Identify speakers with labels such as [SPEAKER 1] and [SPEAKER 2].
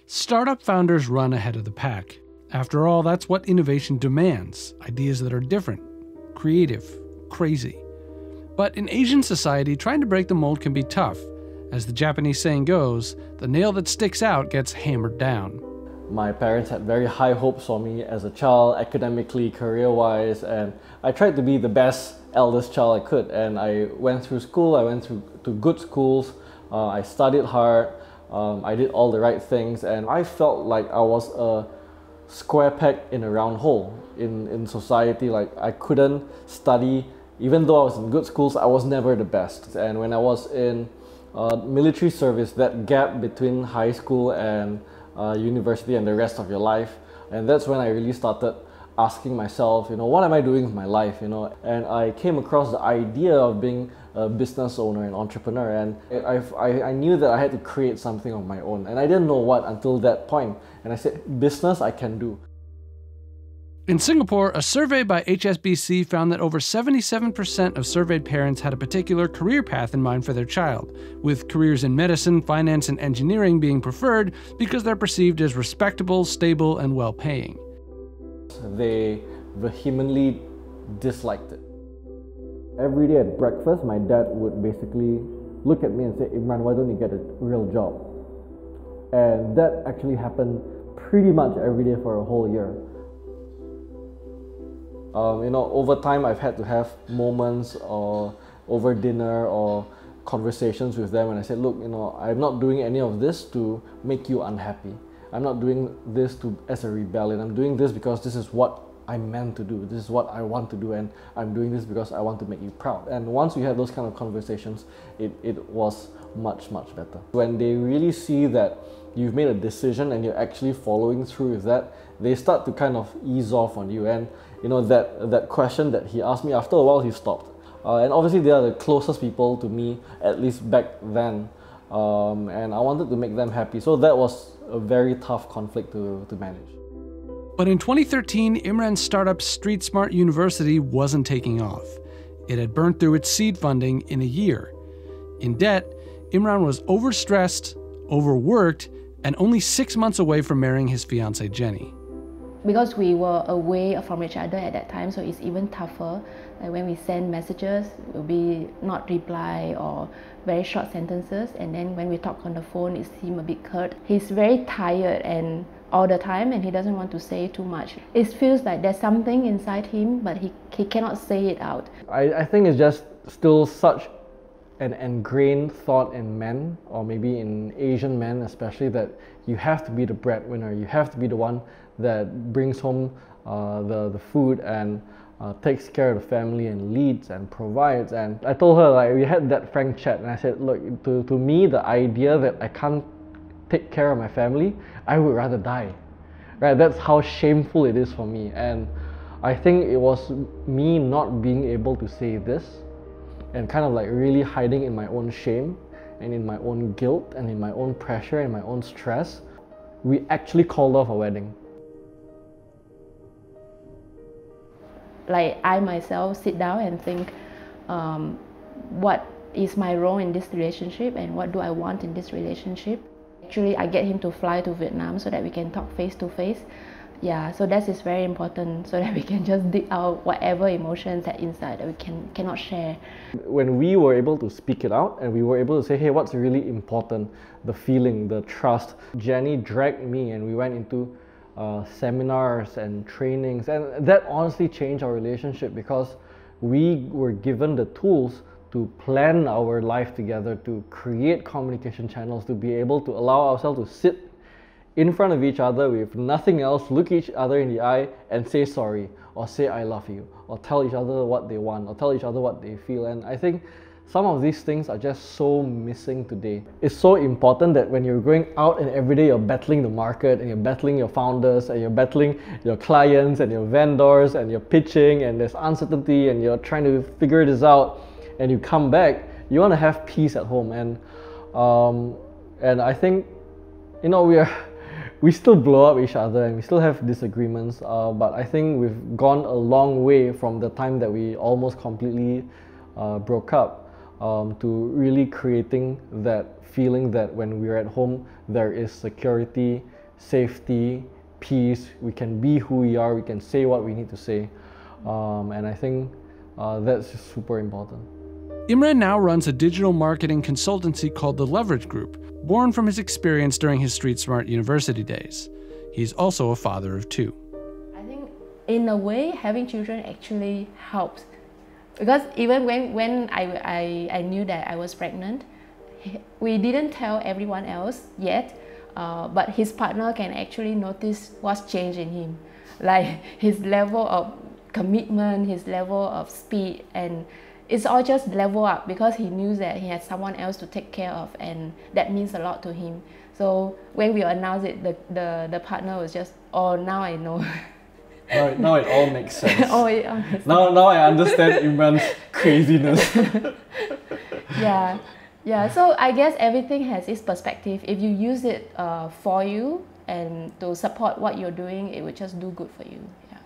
[SPEAKER 1] Startup founders run ahead of the pack. After all, that's what innovation demands, ideas that are different, creative, crazy. But in Asian society, trying to break the mold can be tough. As the Japanese saying goes, the nail that sticks out gets hammered down.
[SPEAKER 2] My parents had very high hopes for me as a child, academically, career-wise, and I tried to be the best eldest child I could. And I went through school, I went to good schools, I studied hard, I did all the right things, and I felt like I was a square peg in a round hole in society. Like I couldn't study, even though I was in good schools, I was never the best. And when I was in military service, that gap between high school and university and the rest of your life, and that's when I really started asking myself, what am I doing with my life, and I came across the idea of being a business owner and entrepreneur, and I knew that I had to create something of my own, and I didn't know what until that point, and I said, business I can do.
[SPEAKER 1] In Singapore, a survey by HSBC found that over 77% of surveyed parents had a particular career path in mind for their child, with careers in medicine, finance, and engineering being preferred because they're perceived as respectable, stable, and well-paying.
[SPEAKER 2] They vehemently disliked it. Every day at breakfast, my dad would basically look at me and say, Imran, why don't you get a real job? And that actually happened pretty much every day for a whole year. Over time, I've had to have moments or over dinner or conversations with them, and I said, look, I'm not doing any of this to make you unhappy. I'm not doing this as a rebellion. I'm doing this because this is what I'm meant to do. This is what I want to do, and I'm doing this because I want to make you proud. And once we had those kind of conversations, it was much, much better. When they really see that you've made a decision and you're actually following through with that, they start to kind of ease off on you. And that question that he asked me, after a while he stopped. And obviously they are the closest people to me, at least back then. And I wanted to make them happy. So that was a very tough conflict to manage.
[SPEAKER 1] But in 2013, Imran's startup Street Smart University wasn't taking off. It had burned through its seed funding in a year. In debt, Imran was overstressed, overworked, and only 6 months away from marrying his fiancée Jenny.
[SPEAKER 3] Because we were away from each other at that time, so it's even tougher. Like when we send messages, it will be not reply or very short sentences, and then when we talk on the phone, it seems a bit curt. He's very tired and all the time, and he doesn't want to say too much. It feels like there's something inside him, but he cannot say it out.
[SPEAKER 2] I think it's just still such an ingrained thought in men, or maybe in Asian men especially, that you have to be the breadwinner, you have to be the one that brings home the food and takes care of the family and leads and provides. And I told her, like, we had that frank chat, and I said, look, to me, the idea that I can't take care of my family, I would rather die, right? That's how shameful it is for me. And I think it was me not being able to say this and kind of like really hiding in my own shame and in my own guilt and in my own pressure and my own stress. We actually called off a wedding.
[SPEAKER 3] Like I myself sit down and think, what is my role in this relationship and what do I want in this relationship? Actually, I get him to fly to Vietnam so that we can talk face to face. Yeah, so that is very important, so that we can just dig out whatever emotions that inside that we cannot share.
[SPEAKER 2] When we were able to speak it out and we were able to say, hey, what's really important? The feeling, the trust. Jenny dragged me and we went into seminars and trainings, and that honestly changed our relationship because we were given the tools to plan our life together, to create communication channels, to be able to allow ourselves to sit in front of each other with nothing else, look each other in the eye and say sorry, or say I love you, or tell each other what they want, or tell each other what they feel. And I think some of these things are just so missing today. It's so important that when you're going out and every day you're battling the market and you're battling your founders and you're battling your clients and your vendors and you're pitching and there's uncertainty and you're trying to figure this out, and you come back, you want to have peace at home. And I think, we still blow up each other and we still have disagreements, but I think we've gone a long way from the time that we almost completely broke up. to really creating that feeling that when we're at home, there is security, safety, peace. We can be who we are. We can say what we need to say, and I think that's just super important.
[SPEAKER 1] Imran now runs a digital marketing consultancy called The Leverage Group, born from his experience during his Street Smart University days. He's also a father of 2.
[SPEAKER 3] I think in a way, having children actually helps. Because even when I knew that I was pregnant, we didn't tell everyone else yet, but his partner can actually notice what's changed in him. Like his level of commitment, his level of speed, and it's all just level up because he knew that he had someone else to take care of, and that means a lot to him. So when we announced it, the partner was just, oh, now I know.
[SPEAKER 2] Now it all makes sense.
[SPEAKER 3] Oh, it all makes sense.
[SPEAKER 2] Now I understand Imran's craziness.
[SPEAKER 3] Yeah. So I guess everything has its perspective. If you use it for you and to support what you're doing, it will just do good for you. Yeah.